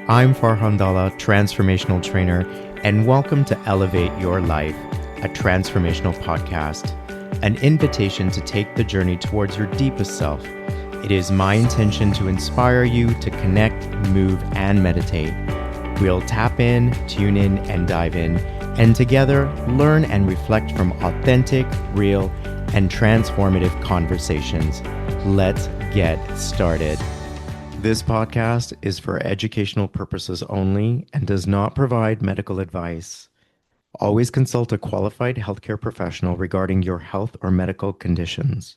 I'm Farhan Dalla, transformational trainer, and welcome to Elevate Your Life, a transformational podcast, an invitation to take the journey towards your deepest self. It is my intention to inspire you to connect, move, and meditate. We'll tap in, tune in, and dive in, and together learn and reflect from authentic, real, and transformative conversations. Let's get started. This podcast is for educational purposes only and does not provide medical advice. Always consult a qualified healthcare professional regarding your health or medical conditions.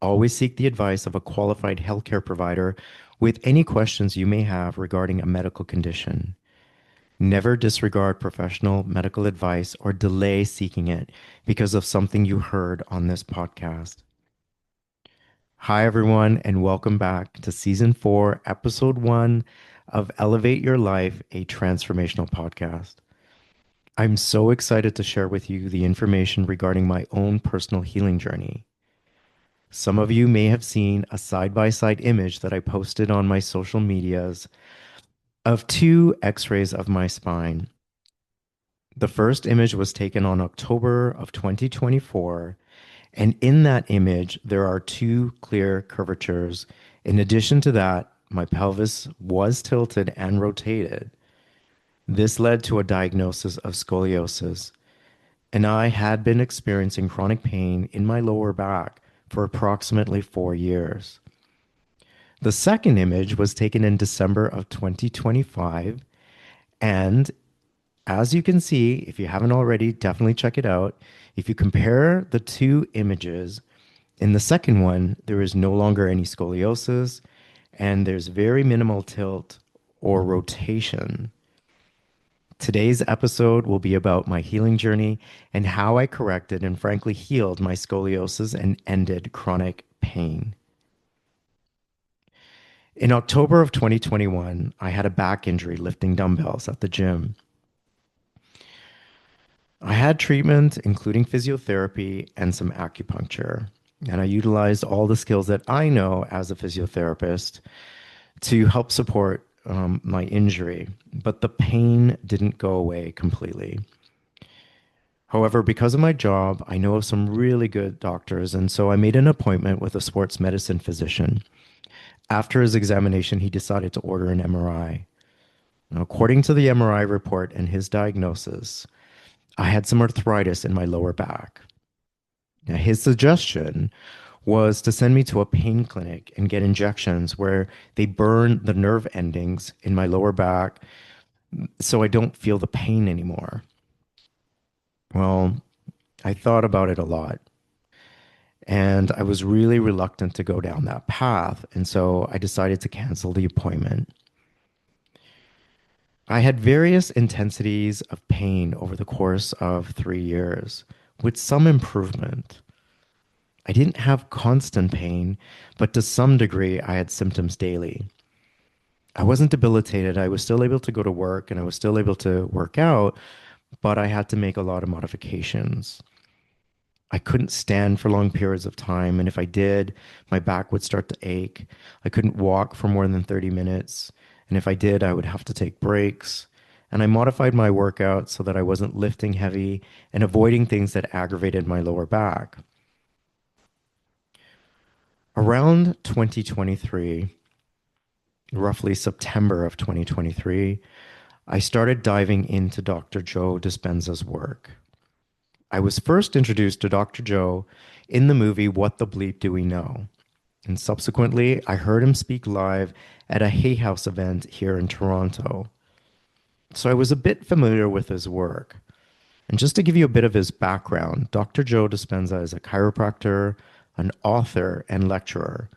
Always seek the advice of a qualified healthcare provider with any questions you may have regarding a medical condition. Never disregard professional medical advice or delay seeking it because of something you heard on this podcast. Hi, everyone, and welcome back to Season 4, Episode 1 of Elevate Your Life, a transformational podcast. I'm so excited to share with you the information regarding my own personal healing journey. Some of you may have seen a side-by-side image that I posted on my social medias of two x-rays of my spine. The first image was taken on October of 2024, and in that image, there are two clear curvatures. In addition to that, my pelvis was tilted and rotated. This led to a diagnosis of scoliosis, and I had been experiencing chronic pain in my lower back for approximately 4 years. The second image was taken in December of 2025, and as you can see, if you haven't already, definitely check it out. If you compare the two images, in the second one, there is no longer any scoliosis and there's very minimal tilt or rotation. Today's episode will be about my healing journey and how I corrected and frankly healed my scoliosis and ended chronic pain. In October of 2021, I had a back injury lifting dumbbells at the gym. I had treatment, including physiotherapy and some acupuncture, and I utilized all the skills that I know as a physiotherapist to help support my injury, but the pain didn't go away completely. However, because of my job, I know of some really good doctors, and so I made an appointment with a sports medicine physician. After his examination, he decided to order an MRI. Now, according to the MRI report and his diagnosis, I had some arthritis in my lower back. Now, his suggestion was to send me to a pain clinic and get injections where they burn the nerve endings in my lower back so I don't feel the pain anymore. Well, I thought about it a lot, and I was really reluctant to go down that path, and so I decided to cancel the appointment. I had various intensities of pain over the course of 3 years, with some improvement. I didn't have constant pain, but to some degree, I had symptoms daily. I wasn't debilitated. I was still able to go to work and I was still able to work out, but I had to make a lot of modifications. I couldn't stand for long periods of time, and if I did, my back would start to ache. I couldn't walk for more than 30 minutes. And if I did, I would have to take breaks. And I modified my workout so that I wasn't lifting heavy and avoiding things that aggravated my lower back. Around 2023, roughly September of 2023, I started diving into Dr. Joe Dispenza's work. I was first introduced to Dr. Joe in the movie What the Bleep Do We Know? And subsequently, I heard him speak live at a Hay House event here in Toronto. So I was a bit familiar with his work. And just to give you a bit of his background, Dr. Joe Dispenza is a chiropractor, an author, and lecturer.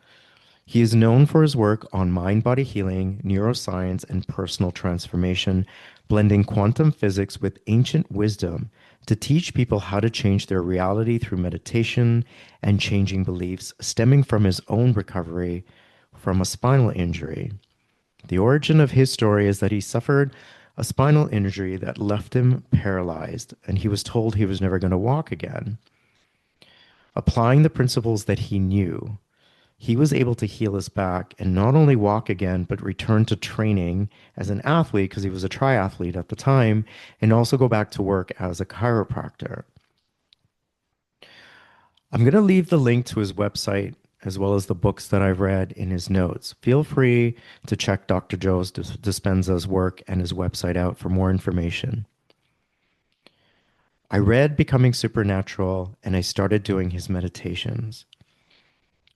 He is known for his work on mind-body healing, neuroscience, and personal transformation, blending quantum physics with ancient wisdom to teach people how to change their reality through meditation and changing beliefs stemming from his own recovery from a spinal injury. The origin of his story is that he suffered a spinal injury that left him paralyzed, and he was told he was never going to walk again. Applying the principles that he knew, he was able to heal his back and not only walk again, but return to training as an athlete because he was a triathlete at the time, and also go back to work as a chiropractor. I'm going to leave the link to his website as well as the books that I've read in his notes. Feel free to check Dr. Joe's Dispenza's work and his website out for more information. I read Becoming Supernatural and I started doing his meditations.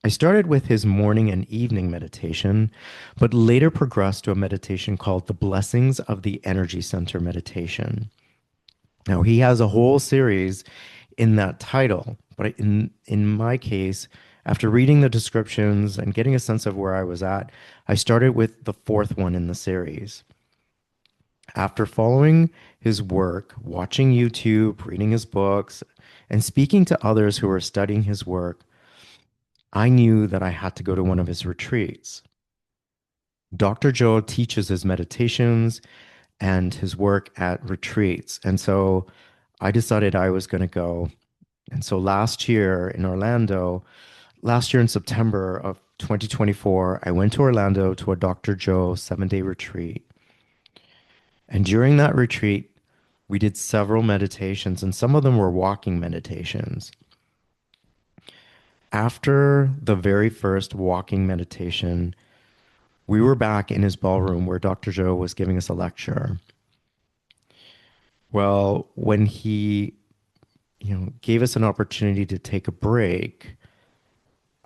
I started with his morning and evening meditation, but later progressed to a meditation called the Blessings of the Energy Center meditation. Now, he has a whole series in that title, but in my case, after reading the descriptions and getting a sense of where I was at, I started with the fourth one in the series. After following his work, watching YouTube, reading his books, and speaking to others who were studying his work, I knew that I had to go to one of his retreats. Dr. Joe teaches his meditations and his work at retreats. And so I decided I was going to go. And so last year in Orlando, last year in September of 2024, I went to Orlando to a Dr. Joe 7-day retreat. And during that retreat, we did several meditations, and some of them were walking meditations. After the very first walking meditation, we were back in his ballroom where Dr. Joe was giving us a lecture. Well, when he, gave us an opportunity to take a break,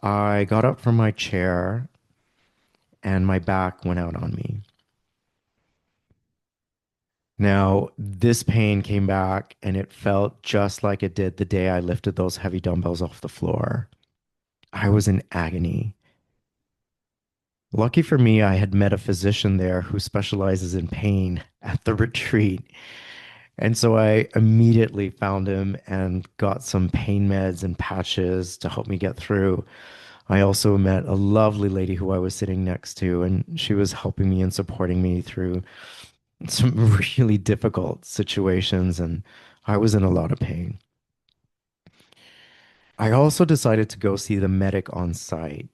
I got up from my chair and my back went out on me. Now, this pain came back and it felt just like it did the day I lifted those heavy dumbbells off the floor. I was in agony. Lucky for me, I had met a physician there who specializes in pain at the retreat. And so I immediately found him and got some pain meds and patches to help me get through. I also met a lovely lady who I was sitting next to, and she was helping me and supporting me through some really difficult situations, and I was in a lot of pain. I also decided to go see the medic on site.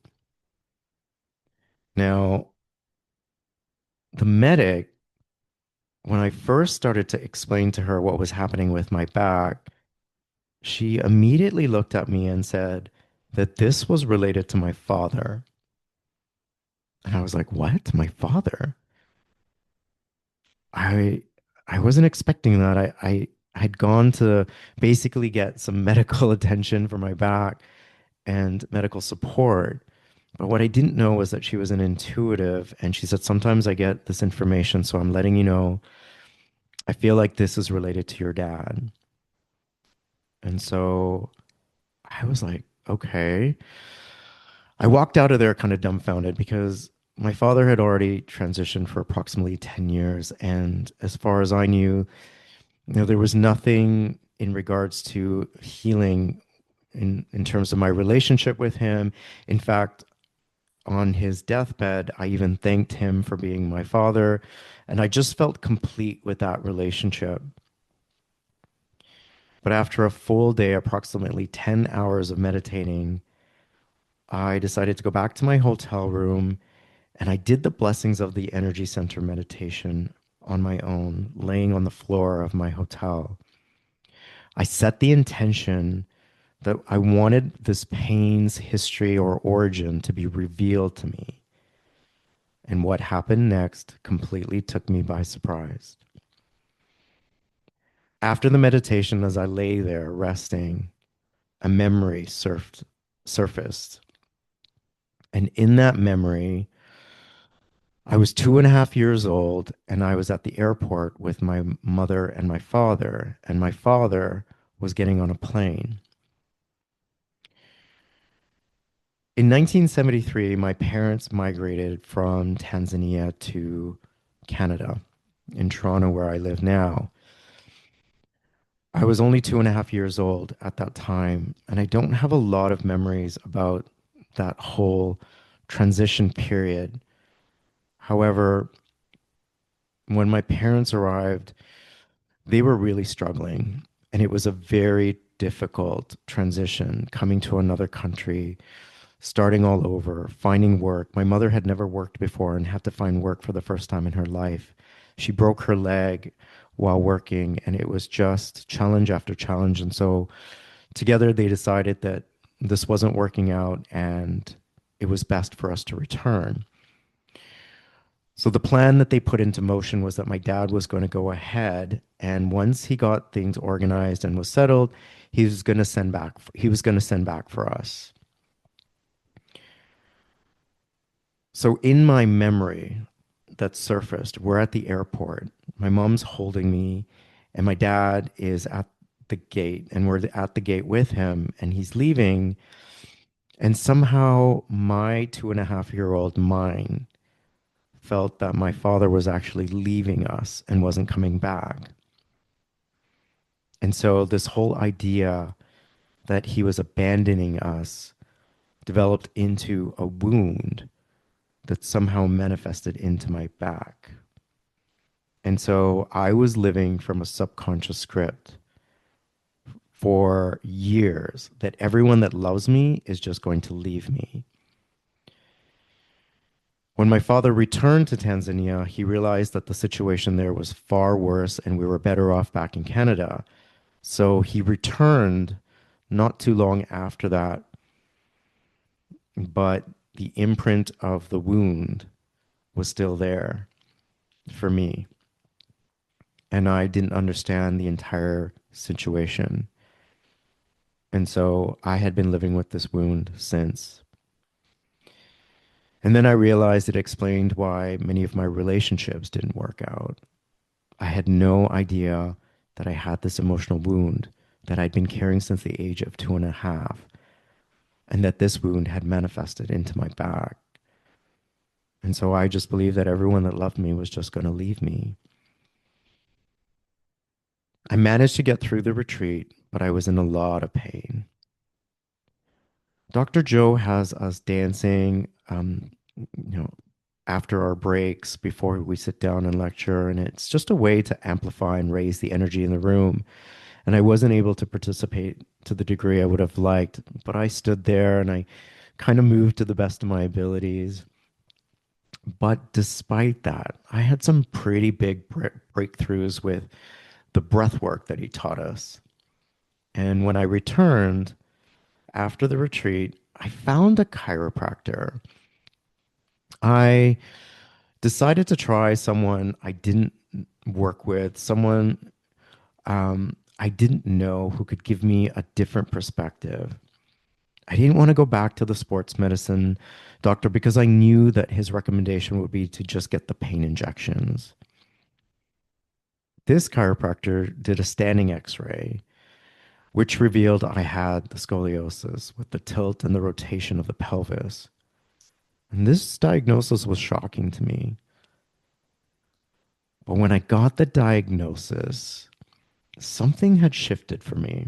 Now, the medic, when I first started to explain to her what was happening with my back, she immediately looked at me and said that this was related to my father. And I was like, "What? My father?" I I wasn't expecting that. I'd gone to basically get some medical attention for my back and medical support. But what I didn't know was that she was an intuitive, and she said, "Sometimes I get this information, so I'm letting you know. I feel like this is related to your dad." And so I was like, "Okay." I walked out of there kind of dumbfounded because my father had already transitioned for approximately 10 years. And as far as I knew, there was nothing in regards to healing in terms of my relationship with him. In fact, on his deathbed, I even thanked him for being my father. And I just felt complete with that relationship. But after a full day, approximately 10 hours of meditating, I decided to go back to my hotel room and I did the blessings of the energy center meditation on my own, laying on the floor of my hotel. I set the intention that I wanted this pain's history or origin to be revealed to me. And what happened next completely took me by surprise. After the meditation, as I lay there resting, a memory surfaced. And in that memory, I was 2.5 years old and I was at the airport with my mother and my father was getting on a plane. In 1973, my parents migrated from Tanzania to Canada in Toronto, where I live now. I was only 2.5 years old at that time, and I don't have a lot of memories about that whole transition period. However, when my parents arrived, they were really struggling, and it was a very difficult transition coming to another country, starting all over, finding work. My mother had never worked before and had to find work for the first time in her life. She broke her leg while working, and it was just challenge after challenge. And so together they decided that this wasn't working out and it was best for us to return. So the plan that they put into motion was that my dad was going to go ahead, and once he got things organized and was settled, he was going to send back for us. So in my memory that surfaced, we're at the airport. My mom's holding me, and my dad is at the gate, and we're at the gate with him, and he's leaving. And somehow my 2.5-year-old mind felt that my father was actually leaving us and wasn't coming back. And so this whole idea that he was abandoning us developed into a wound that somehow manifested into my back. And so I was living from a subconscious script for years that everyone that loves me is just going to leave me. When my father returned to Tanzania, he realized that the situation there was far worse and we were better off back in Canada. So he returned not too long after that, but the imprint of the wound was still there for me. And I didn't understand the entire situation. And so I had been living with this wound since. And then I realized it explained why many of my relationships didn't work out. I had no idea that I had this emotional wound that I'd been carrying since the age of 2.5, and that this wound had manifested into my back. And so I just believed that everyone that loved me was just going to leave me. I managed to get through the retreat, but I was in a lot of pain. Dr. Joe has us dancing, you know, after our breaks, before we sit down and lecture, and it's just a way to amplify and raise the energy in the room. And I wasn't able to participate to the degree I would have liked, but I stood there and I kind of moved to the best of my abilities. But despite that, I had some pretty big breakthroughs with the breath work that he taught us. And when I returned after the retreat, I found a chiropractor. I decided to try someone I didn't work with, someone I didn't know who could give me a different perspective. I didn't want to go back to the sports medicine doctor because I knew that his recommendation would be to just get the pain injections. This chiropractor did a standing x-ray, which revealed I had the scoliosis with the tilt and the rotation of the pelvis. And this diagnosis was shocking to me. But when I got the diagnosis, something had shifted for me.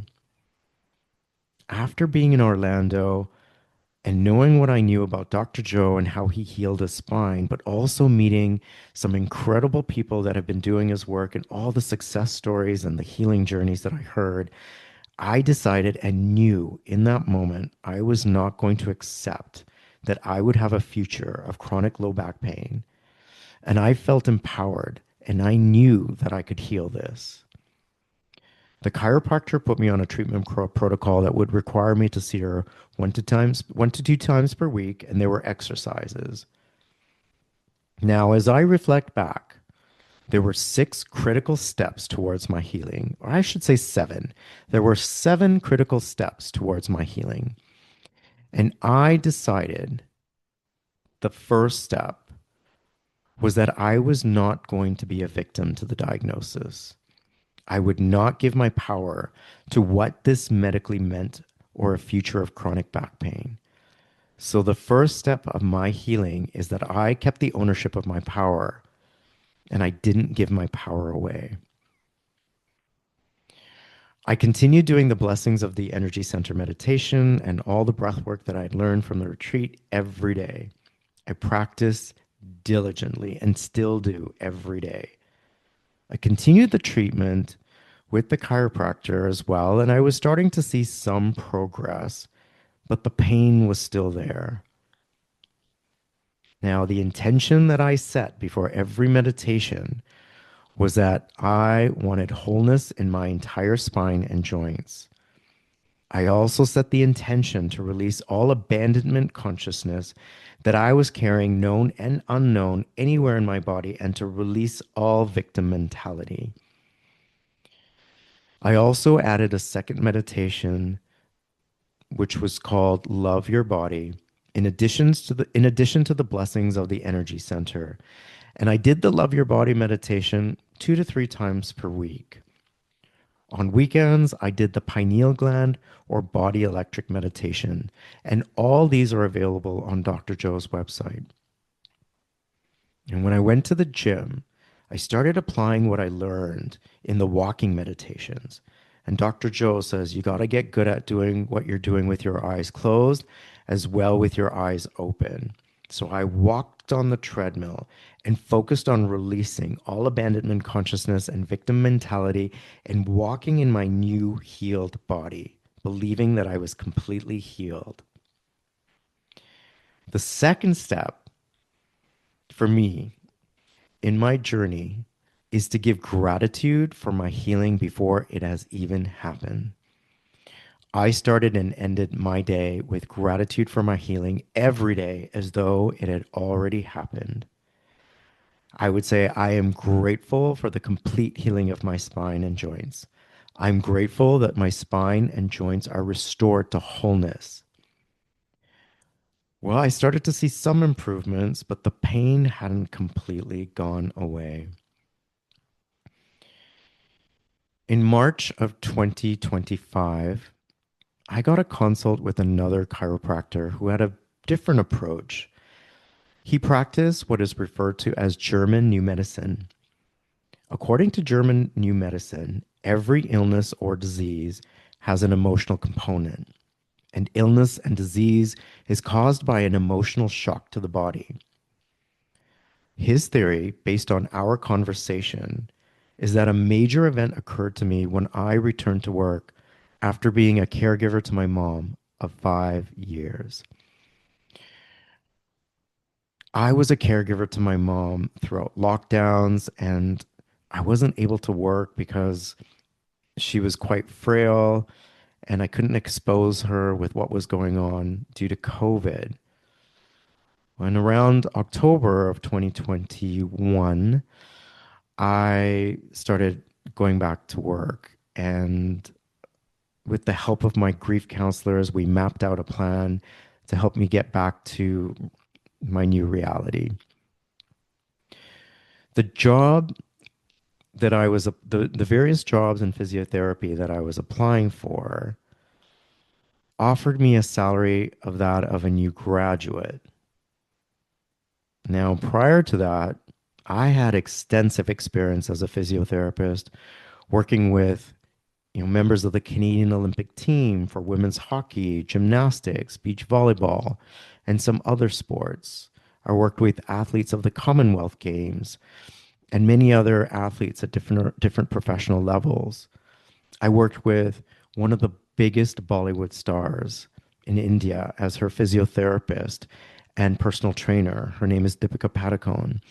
After being in Orlando and knowing what I knew about Dr. Joe and how he healed his spine, but also meeting some incredible people that have been doing his work and all the success stories and the healing journeys that I heard, I decided and knew in that moment I was not going to accept that I would have a future of chronic low back pain. And I felt empowered and I knew that I could heal this. The chiropractor put me on a treatment protocol that would require me to see her 1 to 2 times per week, and there were exercises. Now, as I reflect back, there were 6 critical steps towards my healing, or I should say 7. There were 7 critical steps towards my healing. And I decided the first step was that I was not going to be a victim to the diagnosis. I would not give my power to what this medically meant or a future of chronic back pain. So the first step of my healing is that I kept the ownership of my power and I didn't give my power away. I continued doing the blessings of the energy center meditation and all the breath work that I'd learned from the retreat every day. I practiced diligently and still do every day. I continued the treatment with the chiropractor as well, and I was starting to see some progress. but the pain was still there. Now, the intention that I set before every meditation was that I wanted wholeness in my entire spine and joints. I also set the intention to release all abandonment consciousness that I was carrying, known and unknown, anywhere in my body, and to release all victim mentality. I also added a second meditation, which was called Love Your Body, in addition to the blessings of the energy center. And I did the Love Your Body meditation 2 to 3 times per week. On weekends, I did the pineal gland or body electric meditation, and all these are available on Dr. Joe's website. And when I went to the gym, I started applying what I learned in the walking meditations. And Dr. Joe says you got to get good at doing what you're doing with your eyes closed as well with your eyes open. So I walked on the treadmill and focused on releasing all abandonment consciousness and victim mentality and walking in my new healed body, believing that I was completely healed. The second step for me in my journey is to give gratitude for my healing before it has even happened. I started and ended my day with gratitude for my healing every day as though it had already happened. I would say I am grateful for the complete healing of my spine and joints. I'm grateful that my spine and joints are restored to wholeness. Well, I started to see some improvements, but the pain hadn't completely gone away. In March of 2025, I got a consult with another chiropractor who had a different approach. He practiced what is referred to as German New Medicine. According to German New Medicine, every illness or disease has an emotional component, and illness and disease is caused by an emotional shock to the body. His theory, based on our conversation, is that a major event occurred to me when I returned to work after being a caregiver to my mom of 5 years. I was a caregiver to my mom throughout lockdowns, and I wasn't able to work because she was quite frail and I couldn't expose her with what was going on due to COVID. When around October of 2021, I started going back to work. And with the help of my grief counselors, we mapped out a plan to help me get back to my new reality. The job that I was, the various jobs in physiotherapy that I was applying for offered me a salary of that of a new graduate. Now, prior to that, I had extensive experience as a physiotherapist working with members of the Canadian Olympic team for women's hockey, gymnastics, beach volleyball, and some other sports. I worked with athletes of the Commonwealth Games and many other athletes at different professional levels. I worked with one of the biggest Bollywood stars in India as her physiotherapist and personal trainer. Her name is Deepika Padukone.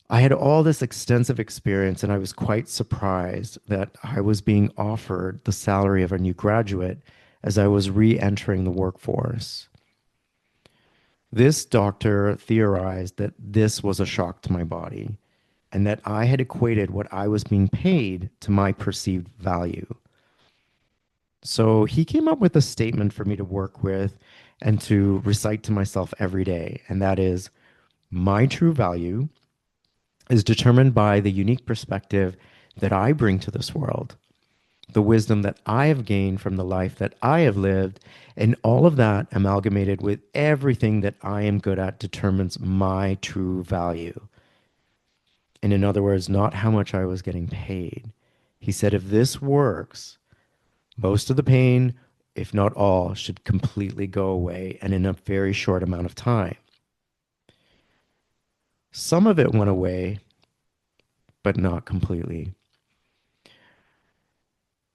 I had all this extensive experience, and I was quite surprised that I was being offered the salary of a new graduate as I was re entering the workforce. This doctor theorized that this was a shock to my body and that I had equated what I was being paid to my perceived value. So he came up with a statement for me to work with and to recite to myself every day, and that is, my true value is determined by the unique perspective that I bring to this world, the wisdom that I have gained from the life that I have lived, and all of that amalgamated with everything that I am good at determines my true value. And in other words, not how much I was getting paid. He said, if this works, most of the pain, if not all, should completely go away and in a very short amount of time. Some of it went away, but not completely.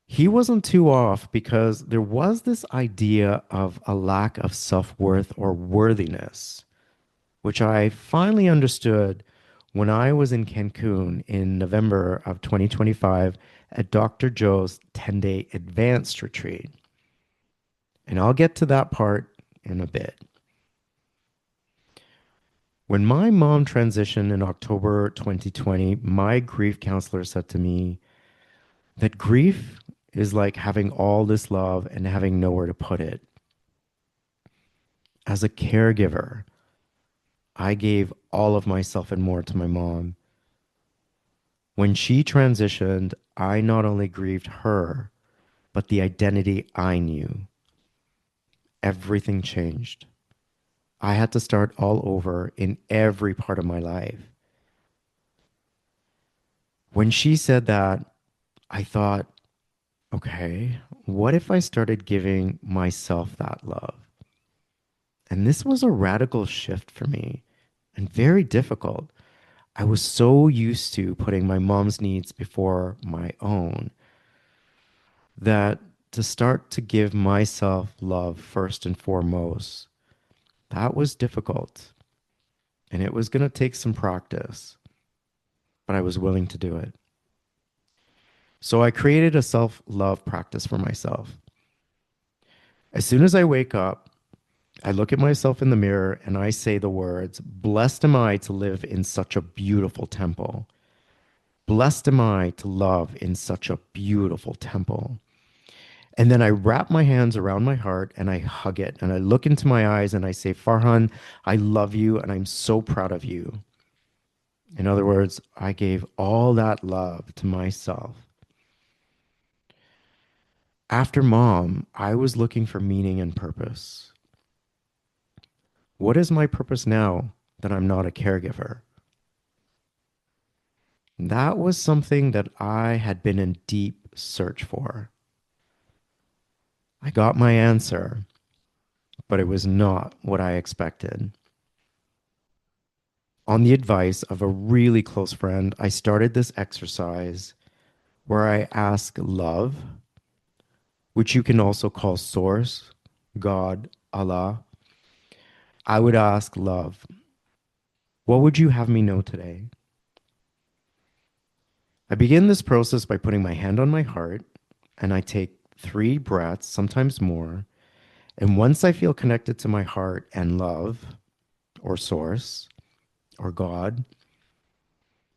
He wasn't too off because there was this idea of a lack of self-worth or worthiness, which I finally understood when I was in Cancun in November of 2025 at Dr. Joe's 10-day advanced retreat. And I'll get to that part in a bit. When my mom transitioned in October 2020, my grief counselor said to me that grief is like having all this love and having nowhere to put it. As a caregiver, I gave all of myself and more to my mom. When she transitioned, I not only grieved her, but the identity I knew. Everything changed. I had to start all over in every part of my life. When she said that, I thought, okay, what if I started giving myself that love? And this was a radical shift for me and very difficult. I was so used to putting my mom's needs before my own that to start to give myself love first and foremost, that was difficult. And it was going to take some practice, but I was willing to do it. So I created a self love practice for myself. As soon as I wake up, I look at myself in the mirror and I say the words, "Blessed am I to live in such a beautiful temple. Blessed am I to love in such a beautiful temple." And then I wrap my hands around my heart and I hug it and I look into my eyes and I say, "Farhan, I love you and I'm so proud of you." In other words, I gave all that love to myself. After mom, I was looking for meaning and purpose. What is my purpose now that I'm not a caregiver? That was something that I had been in deep search for. I got my answer, but it was not what I expected. On the advice of a really close friend, I started this exercise where I ask love, which you can also call source, God, Allah. I would ask love, what would you have me know today? I begin this process by putting my hand on my heart and I take 3 breaths, sometimes more. And once I feel connected to my heart and love, or source, or God,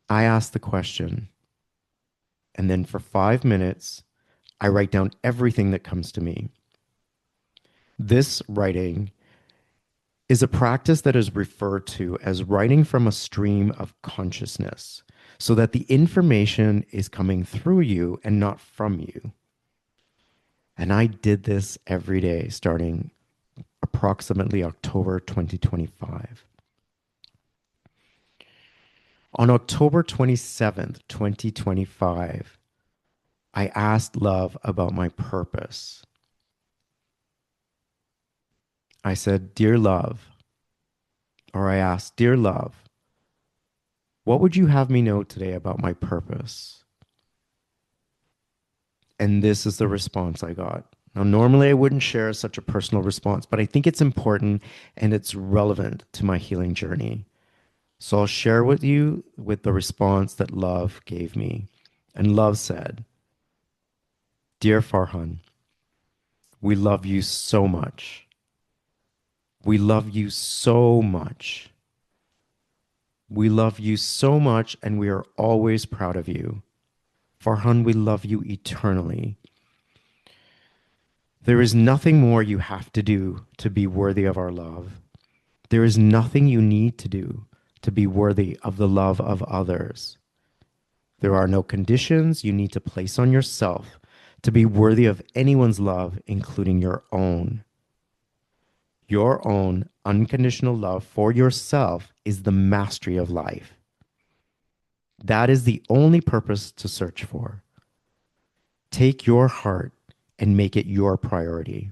I ask the question. And then for 5 minutes, I write down everything that comes to me. This writing is a practice that is referred to as writing from a stream of consciousness, so that the information is coming through you and not from you. And I did this every day starting approximately October 2025. On October 27th, 2025, I asked love about my purpose. I said, "Dear love," or I asked, "Dear love, what would you have me know today about my purpose?" And this is the response I got. Now, normally I wouldn't share such a personal response, but I think it's important and it's relevant to my healing journey. So I'll share with you with the response that love gave me. And love said, "Dear Farhan, we love you so much. We love you so much. We love you so much and we are always proud of you. Farhan, we love you eternally. There is nothing more you have to do to be worthy of our love. There is nothing you need to do to be worthy of the love of others. There are no conditions you need to place on yourself to be worthy of anyone's love, including your own. Your own unconditional love for yourself is the mastery of life. That is the only purpose to search for. Take your heart and make it your priority.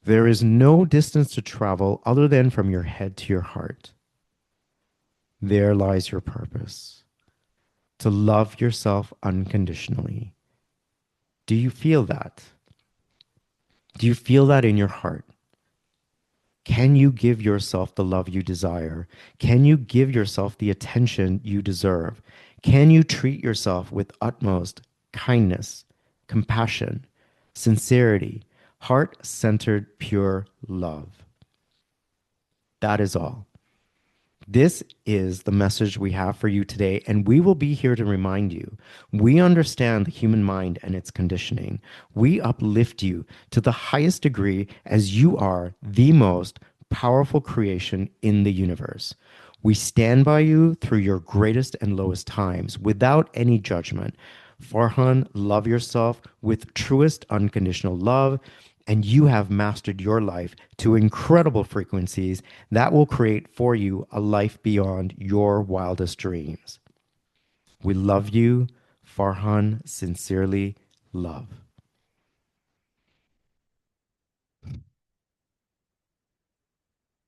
There is no distance to travel other than from your head to your heart. There lies your purpose, to love yourself unconditionally. Do you feel that? Do you feel that in your heart? Can you give yourself the love you desire? Can you give yourself the attention you deserve? Can you treat yourself with utmost kindness, compassion, sincerity, heart centered, pure love? That is all. This is the message we have for you today, and we will be here to remind you. We understand the human mind and its conditioning. We uplift you to the highest degree as you are the most powerful creation in the universe. We stand by you through your greatest and lowest times without any judgment. Farhan, love yourself with truest unconditional love, and you have mastered your life to incredible frequencies that will create for you a life beyond your wildest dreams. We love you. Farhan, sincerely love.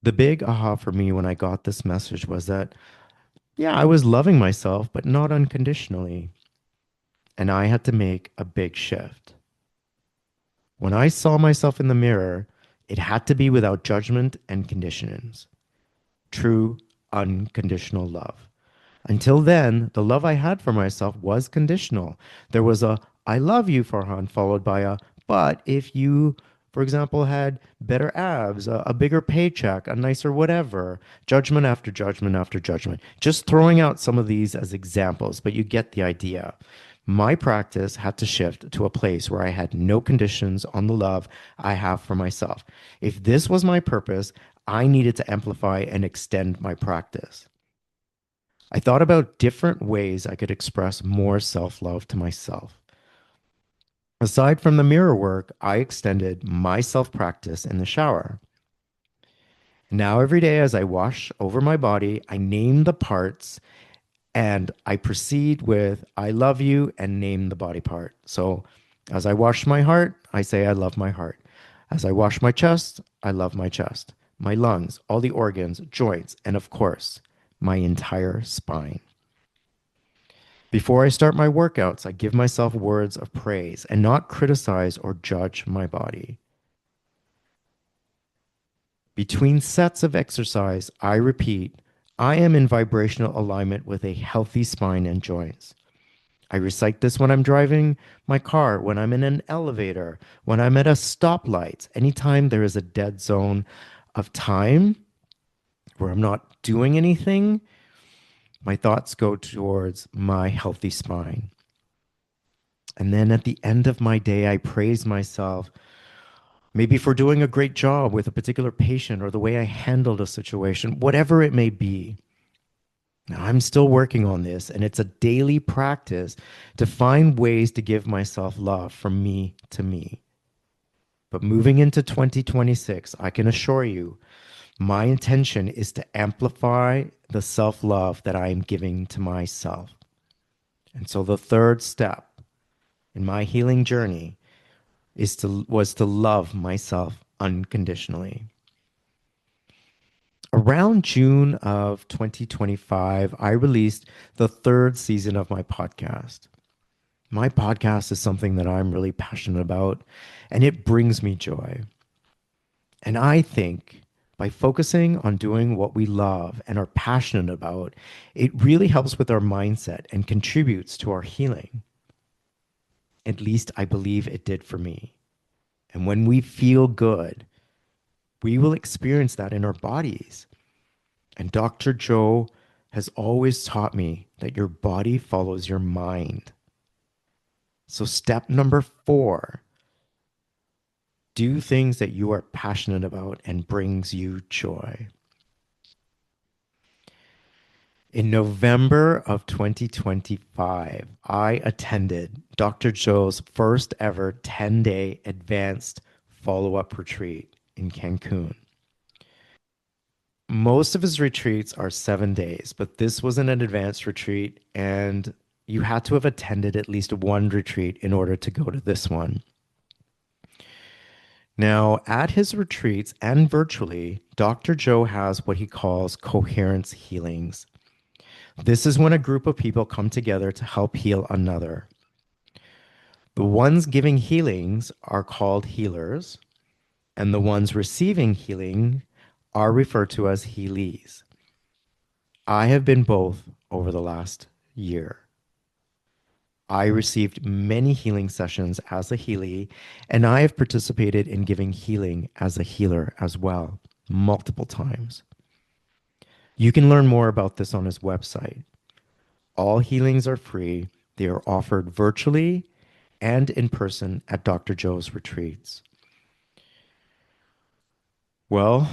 The big aha for me when I got this message was that, yeah, I was loving myself, but not unconditionally. And I had to make a big shift. When I saw myself in the mirror, it had to be without judgment and conditions. True, unconditional love. Until then, the love I had for myself was conditional. There was a I love you, Farhan, followed by a but if you, for example, had better abs, a bigger paycheck, a nicer whatever, judgment after judgment after judgment. Just throwing out some of these as examples, but you get the idea. My practice had to shift to a place where I had no conditions on the love I have for myself. If this was my purpose, I needed to amplify and extend my practice. I thought about different ways I could express more self love to myself. Aside from the mirror work, I extended my self practice in the shower. Now, every day as I wash over my body, I name the parts and I proceed with I love you and name the body part. So, as I wash my heart, I say I love my heart. As I wash my chest, I love my chest, my lungs, all the organs, joints, and of course, my entire spine. Before I start my workouts, I give myself words of praise and not criticize or judge my body. Between sets of exercise, I repeat, I am in vibrational alignment with a healthy spine and joints. I recite this when I'm driving my car, when I'm in an elevator, when I'm at a stoplight, anytime there is a dead zone of time where I'm not doing anything, my thoughts go towards my healthy spine. And then at the end of my day, I praise myself, maybe for doing a great job with a particular patient or the way I handled a situation, whatever it may be. Now, I'm still working on this, and it's a daily practice to find ways to give myself love from me to me. But moving into 2026, I can assure you, my intention is to amplify the self love that I am giving to myself. And so the third step in my healing journey was to love myself unconditionally. Around June of 2025, I released the third season of my podcast. My podcast is something that I'm really passionate about, and it brings me joy. And I think by focusing on doing what we love and are passionate about, it really helps with our mindset and contributes to our healing. At least I believe it did for me. And when we feel good, we will experience that in our bodies. And Dr. Joe has always taught me that your body follows your mind. So, step number 4, do things that you are passionate about and brings you joy. In November of 2025, I attended Dr. Joe's first ever 10-day advanced follow-up retreat in Cancun. Most of his retreats are 7 days, but this was an advanced retreat, and you had to have attended at least one retreat in order to go to this one. Now, at his retreats and virtually, Dr. Joe has what he calls coherence healings. This is when a group of people come together to help heal another. The ones giving healings are called healers, and the ones receiving healing are referred to as healees. I have been both over the last year. I received many healing sessions as a healie, and I have participated in giving healing as a healer as well, multiple times. You can learn more about this on his website. All healings are free. They are offered virtually and in person at Dr. Joe's retreats. Well,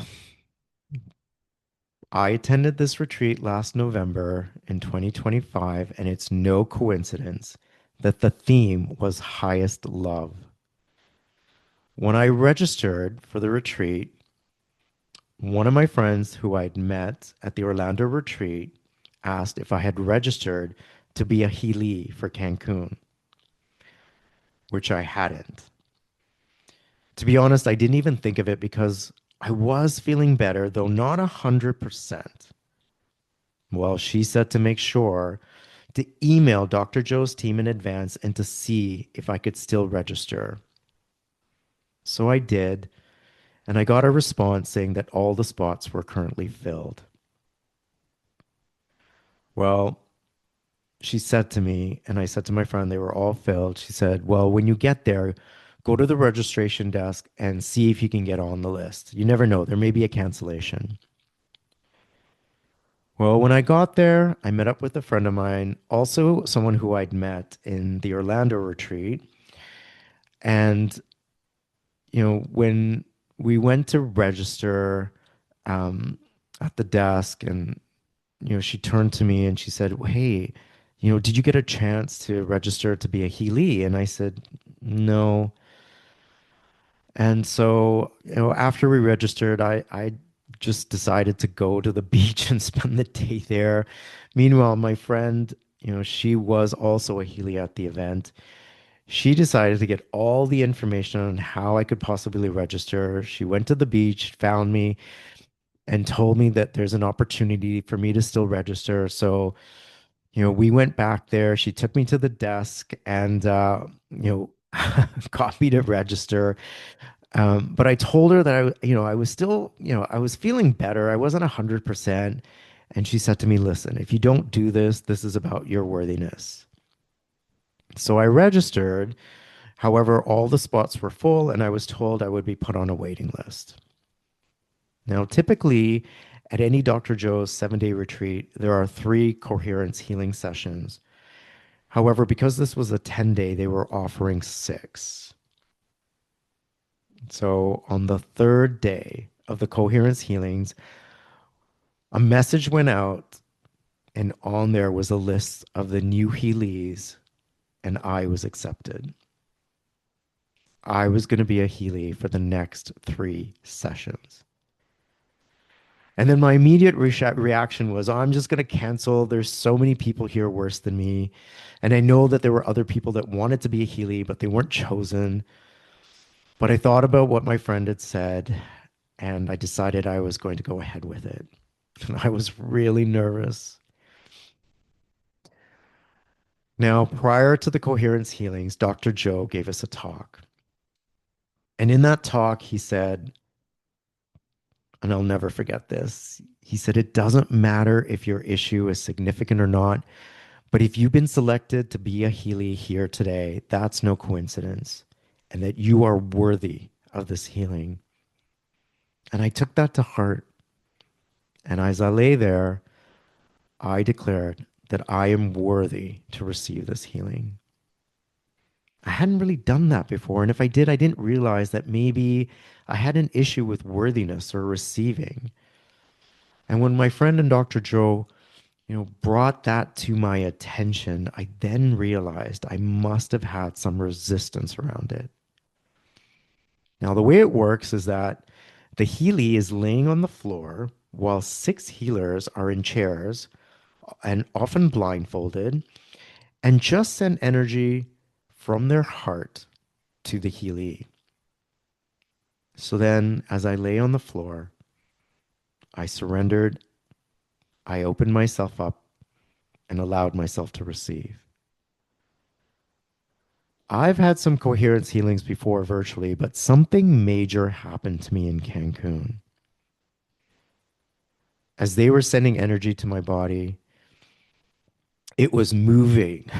I attended this retreat last November in 2025, and it's no coincidence that the theme was highest love. When I registered for the retreat, one of my friends who I'd met at the Orlando retreat asked if I had registered to be a Healy for Cancun, which I hadn't. To be honest, I didn't even think of it because I was feeling better, though not 100%. Well, she said to make sure to email Dr. Joe's team in advance and to see if I could still register. So I did, and I got a response saying that all the spots were currently filled. Well, she said to me, and I said to my friend, they were all filled. She said, well, when you get there, go to the registration desk and see if you can get on the list. You never know, there may be a cancellation. Well, when I got there, I met up with a friend of mine, also someone who I'd met in the Orlando retreat. And, when we went to register um, at the desk, and, she turned to me and she said, well, hey, did you get a chance to register to be a Healy? And I said, no. And so, after we registered, I just decided to go to the beach and spend the day there. Meanwhile, my friend, she was also a Healy at the event. She decided to get all the information on how I could possibly register. She went to the beach, found me, and told me that there's an opportunity for me to still register. So, we went back there. She took me to the desk and, got me to register. But I told her that I was still, I was feeling better. I wasn't 100%. And she said to me, listen, if you don't do this, this is about your worthiness. So I registered. However, all the spots were full, and I was told I would be put on a waiting list. Now, typically, at any Dr. Joe's 7-day retreat, there are 3 coherence healing sessions. However, because this was a 10-day, they were offering 6. So on the 3rd day of the coherence healings, a message went out, and on there was a list of the new Heelys, and I was accepted. I was going to be a Healy for the next 3 sessions. And then my immediate reaction was, oh, I'm just going to cancel. There's so many people here worse than me. And I know that there were other people that wanted to be a Healy, but they weren't chosen. But I thought about what my friend had said, and I decided I was going to go ahead with it. And I was really nervous. Now, prior to the coherence healings, Dr. Joe gave us a talk. And in that talk, he said, and I'll never forget this, he said, it doesn't matter if your issue is significant or not, but if you've been selected to be a Healy here today, that's no coincidence, and that you are worthy of this healing. And I took that to heart. And as I lay there, I declared that I am worthy to receive this healing. I hadn't really done that before. And if I did, I didn't realize that maybe I had an issue with worthiness or receiving. And when my friend and Dr. Joe, brought that to my attention, I then realized I must have had some resistance around it. Now, the way it works is that the Healy is laying on the floor while 6 healers are in chairs and often blindfolded and just send energy from their heart to the Healy. So then, as I lay on the floor, I surrendered, I opened myself up, and allowed myself to receive. I've had some coherence healings before virtually, but something major happened to me in Cancun. As they were sending energy to my body, it was moving.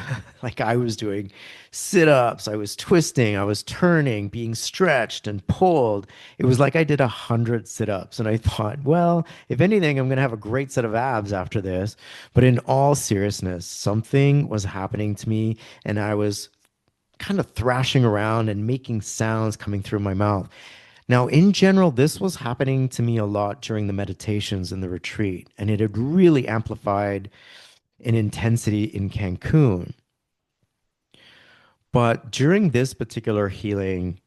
Like I was doing sit ups, I was twisting, I was turning, being stretched and pulled. It was like I did 100 sit ups. And I thought, well, if anything, I'm going to have a great set of abs after this. But in all seriousness, something was happening to me, and I was kind of thrashing around and making sounds coming through my mouth. Now, in general, this was happening to me a lot during the meditations in the retreat, and it had really amplified in intensity in Cancun. But during this particular healing,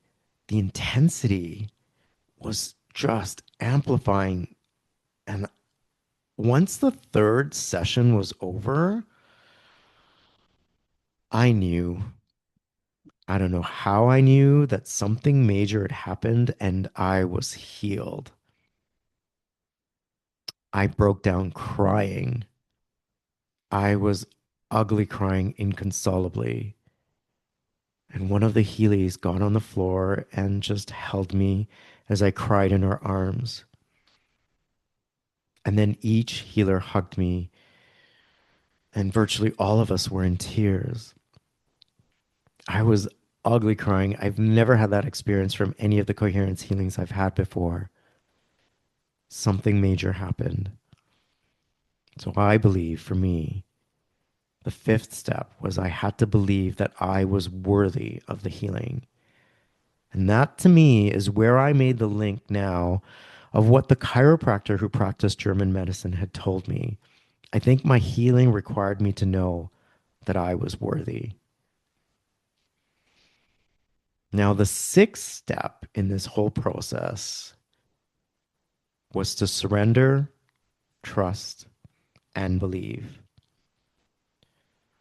the intensity was just amplifying. And once the third session was over, I knew, I don't know how I knew that something major had happened and I was healed. I broke down crying. I was ugly crying inconsolably. And one of the Heelys got on the floor and just held me as I cried in her arms. And then each healer hugged me, and virtually all of us were in tears. I was ugly crying. I've never had that experience from any of the coherence healings I've had before. Something major happened. So I believe for me, the fifth step was I had to believe that I was worthy of the healing. And that to me is where I made the link now of what the chiropractor who practiced German medicine had told me. I think my healing required me to know that I was worthy. Now, the sixth step in this whole process was to surrender, trust, and believe.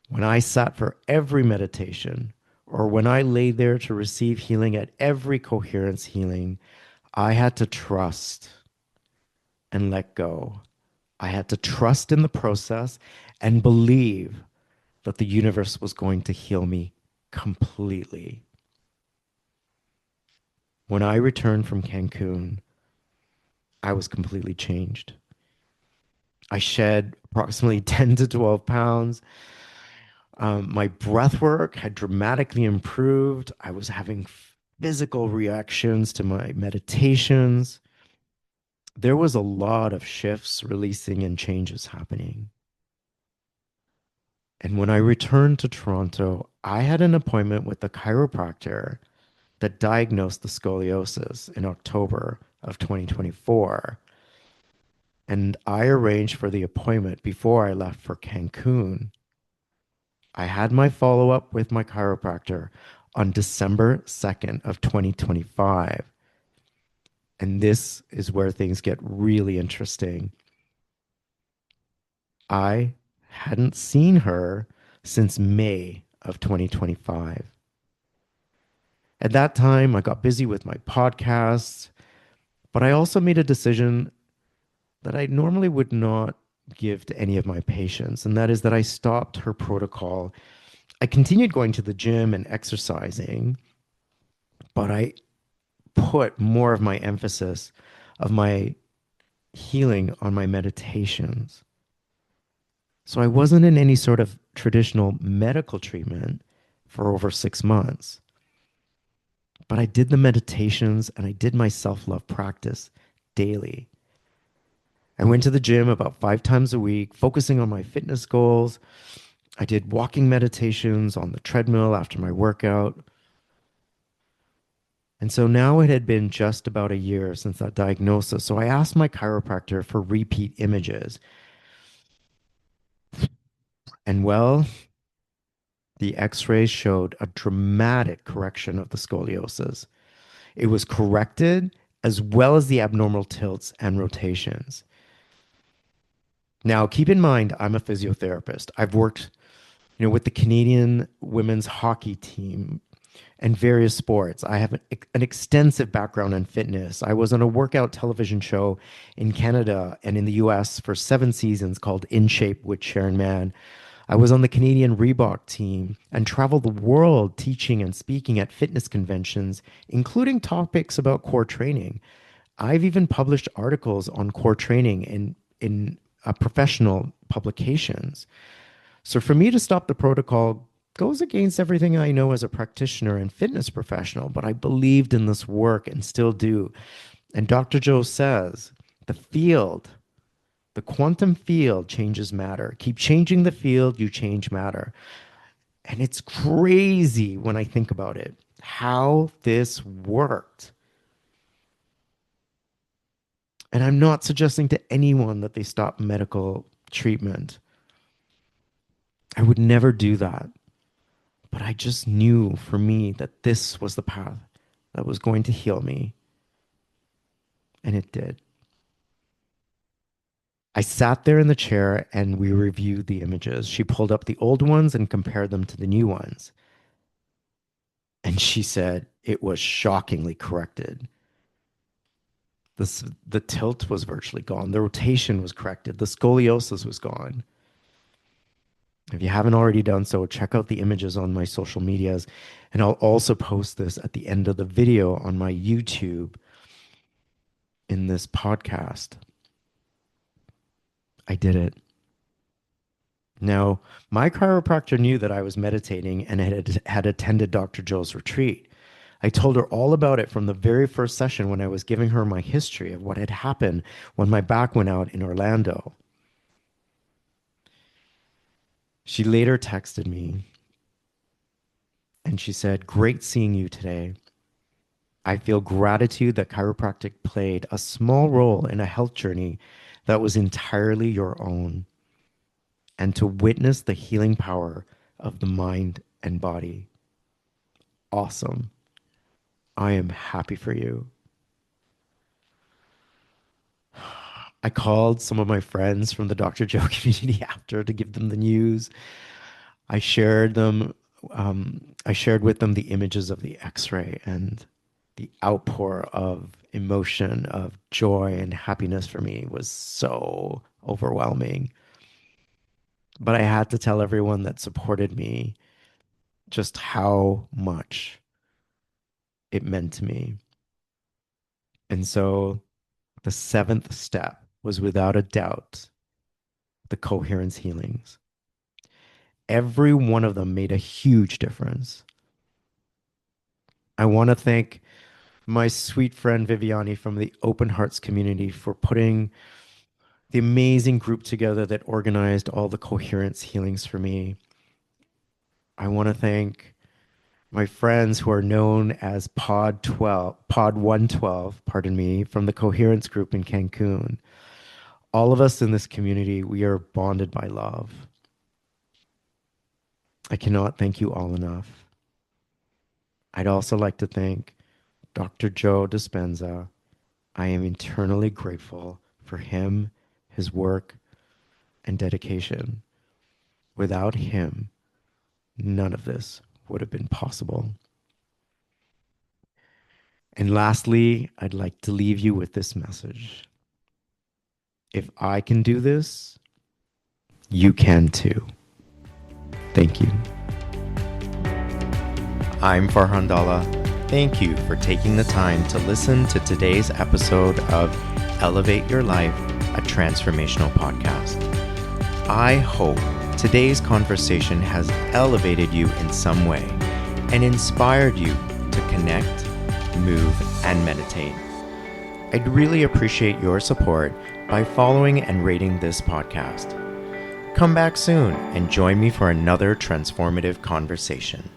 When I sat for every meditation, or when I lay there to receive healing at every coherence healing, I had to trust and let go. I had to trust in the process and believe that the universe was going to heal me completely. When I returned from Cancun, I was completely changed. I shed approximately 10 to 12 pounds. My breath work had dramatically improved. I was having physical reactions to my meditations. There was a lot of shifts releasing and changes happening. And when I returned to Toronto, I had an appointment with the chiropractor that diagnosed the scoliosis in October of 2024. And I arranged for the appointment before I left for Cancun. I had my follow up with my chiropractor on December 2nd of 2025. And this is where things get really interesting. I hadn't seen her since May of 2025. At that time, I got busy with my podcasts, but I also made a decision that I normally would not give to any of my patients, and that is that I stopped her protocol. I continued going to the gym and exercising, but I put more of my emphasis of my healing on my meditations. So I wasn't in any sort of traditional medical treatment for over 6 months, but I did the meditations and I did my self love practice daily. I went to the gym about 5 times a week, focusing on my fitness goals. I did walking meditations on the treadmill after my workout. And so now it had been just about a year since that diagnosis. So I asked my chiropractor for repeat images. And well, the x rays showed a dramatic correction of the scoliosis. It was corrected as well as the abnormal tilts and rotations. Now, keep in mind, I'm a physiotherapist. I've worked, with the Canadian women's hockey team and various sports. I have an extensive background in fitness. I was on a workout television show in Canada and in the US for 7 seasons called In Shape with Sharon Mann. I was on the Canadian Reebok team and traveled the world teaching and speaking at fitness conventions, including topics about core training. I've even published articles on core training in professional publications. So for me to stop the protocol goes against everything I know as a practitioner and fitness professional, but I believed in this work and still do. And Dr. Joe says the field, the quantum field changes matter. Keep changing the field, you change matter. And it's crazy when I think about it, how this worked. And I'm not suggesting to anyone that they stop medical treatment. I would never do that. But I just knew for me that this was the path that was going to heal me. And it did. I sat there in the chair and we reviewed the images. She pulled up the old ones and compared them to the new ones. And she said it was shockingly corrected. The tilt was virtually gone. The rotation was corrected. The scoliosis was gone. If you haven't already done so, check out the images on my social medias. And I'll also post this at the end of the video on my YouTube in this podcast. I did it. Now, my chiropractor knew that I was meditating and had attended Dr. Joe's retreat. I told her all about it from the very first session when I was giving her my history of what had happened when my back went out in Orlando. She later texted me and she said, "Great seeing you today. I feel gratitude that chiropractic played a small role in a health journey that was entirely your own, and to witness the healing power of the mind and body. Awesome. I am happy for you." I called some of my friends from the Dr. Joe community after to give them the news. I shared with them the images of the X-ray and the outpour of emotion, of joy and happiness for me was so overwhelming. But I had to tell everyone that supported me just how much it meant to me. And so the seventh step was without a doubt the coherence healings. Every one of them made a huge difference. I want to thank my sweet friend Viviani from the Open Hearts community for putting the amazing group together that organized all the coherence healings for me. I want to thank my friends who are known as Pod 112, pardon me, from the coherence group in Cancun. All of us in this community, we are bonded by love. I cannot thank you all enough. I'd also like to thank Dr. Joe Dispenza. I am eternally grateful for him, his work, and dedication. Without him, none of this would have been possible. And lastly, I'd like to leave you with this message. If I can do this, you can too. Thank you. I'm Farhan Dalla. Thank you for taking the time to listen to today's episode of Elevate Your Life, a transformational podcast. I hope today's conversation has elevated you in some way and inspired you to connect, move, and meditate. I'd really appreciate your support by following and rating this podcast. Come back soon and join me for another transformative conversation.